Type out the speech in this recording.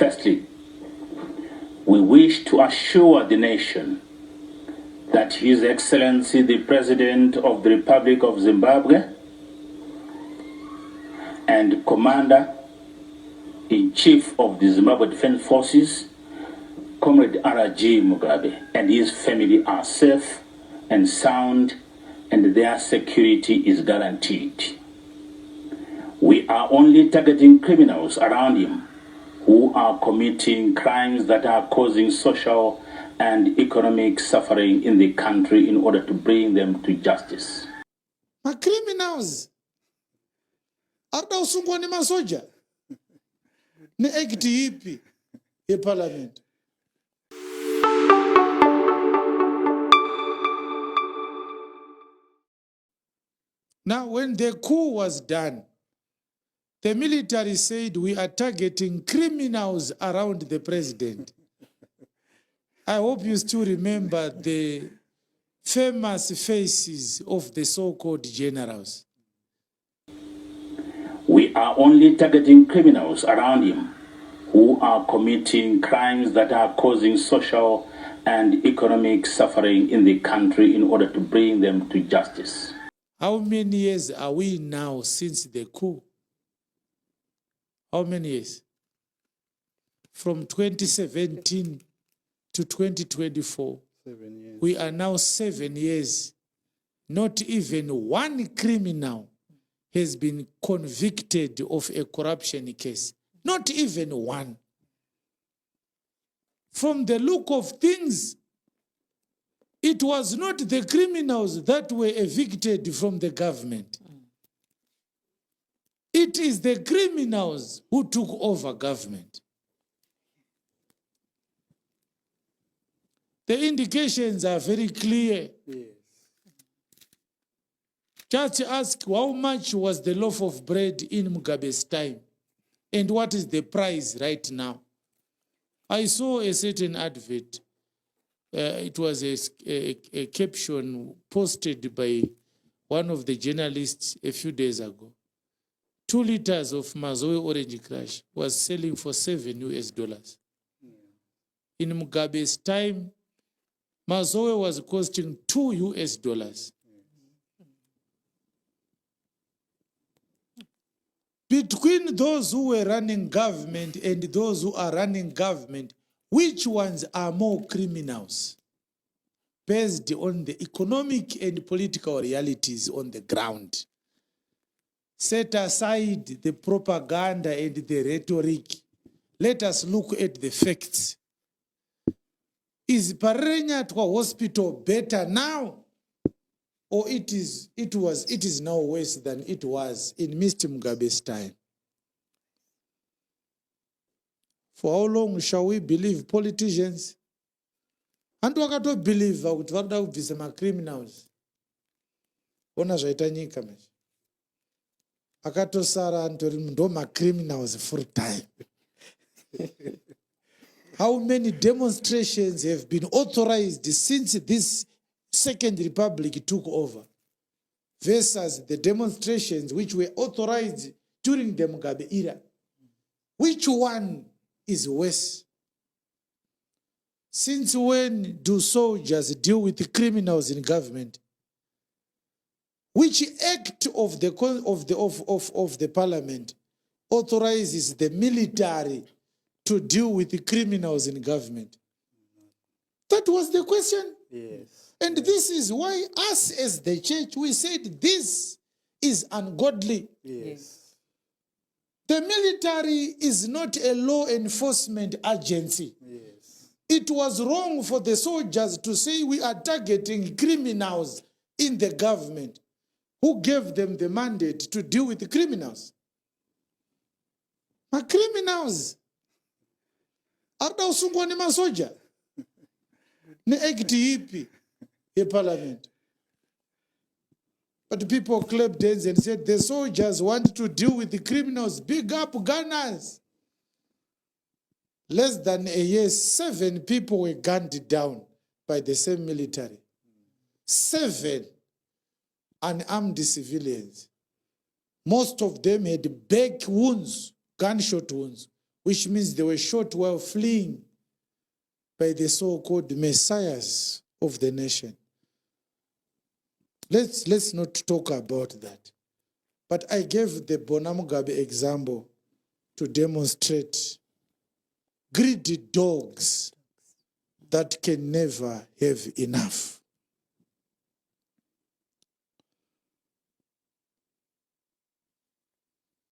Firstly, we wish to assure the nation that His Excellency the President of the Republic of Zimbabwe and Commander-in-Chief of the Zimbabwe Defense Forces, Comrade R.G. Mugabe, and his family are safe and sound, and their security is guaranteed. We are only targeting criminals around him who are committing crimes that are causing social and economic suffering in the country in order to bring them to justice. Ma criminals arda usungwa ni masoja ni act ipi ye parliament. Now when the coup was done, the military said we are targeting criminals around the president. I hope you still remember the famous faces of the so-called generals. We are only targeting criminals around him who are committing crimes that are causing social and economic suffering in the country in order to bring them to justice. How many years are we now since the coup? How many years? From 2017 to 2024. 7 years. We are now 7 years. Not even one criminal has been convicted of a corruption case. Not even one. From the look of things, it was not the criminals that were evicted from the government. It is the criminals who took over government. The indications are very clear. Yes. Just ask how much was the loaf of bread in Mugabe's time and what is the price right now. I saw a certain advert. It was a caption posted by one of the journalists a few days ago. 2 liters of Mazoe Orange Crush was selling for $7. In Mugabe's time, Mazoe was costing $2. Between those who were running government and those who are running government, which ones are more criminals? Based on the economic and political realities on the ground. Set aside the propaganda and the rhetoric. Let us look at the facts. Is Parenyatwa Hospital better now? Or it is now worse than it was in Mr. Mugabe's time? For how long shall we believe politicians? And we can't believe that we have some criminals. Ona zvaita nyika mechi. Akatosara antori ndoma criminals full time. How many demonstrations have been authorized since this Second Republic took over versus the demonstrations which were authorized during the Mugabe era? Which one is worse? Since when do soldiers deal with the criminals in government? Which act of the parliament authorizes the military to deal with the criminals in government? That was the question. Yes. And this is why us as the church, we said this is ungodly. Yes. The military is not a law enforcement agency. Yes. It was wrong for the soldiers to say we are targeting criminals in the government. Who gave them the mandate to deal with the criminals? Ma criminals arda usungwa ni masoja ni act ipi ye parliament. But people clapped hands and said the soldiers want to deal with the criminals. Big up gunners. Less than a year, 7 people were gunned down by the same military. 7 unarmed civilians. Most of them had back wounds, gunshot wounds, which means they were shot while fleeing by the so-called messiahs of the nation. Let's not talk about that. But I gave the Bonamugabe example to demonstrate greedy dogs that can never have enough.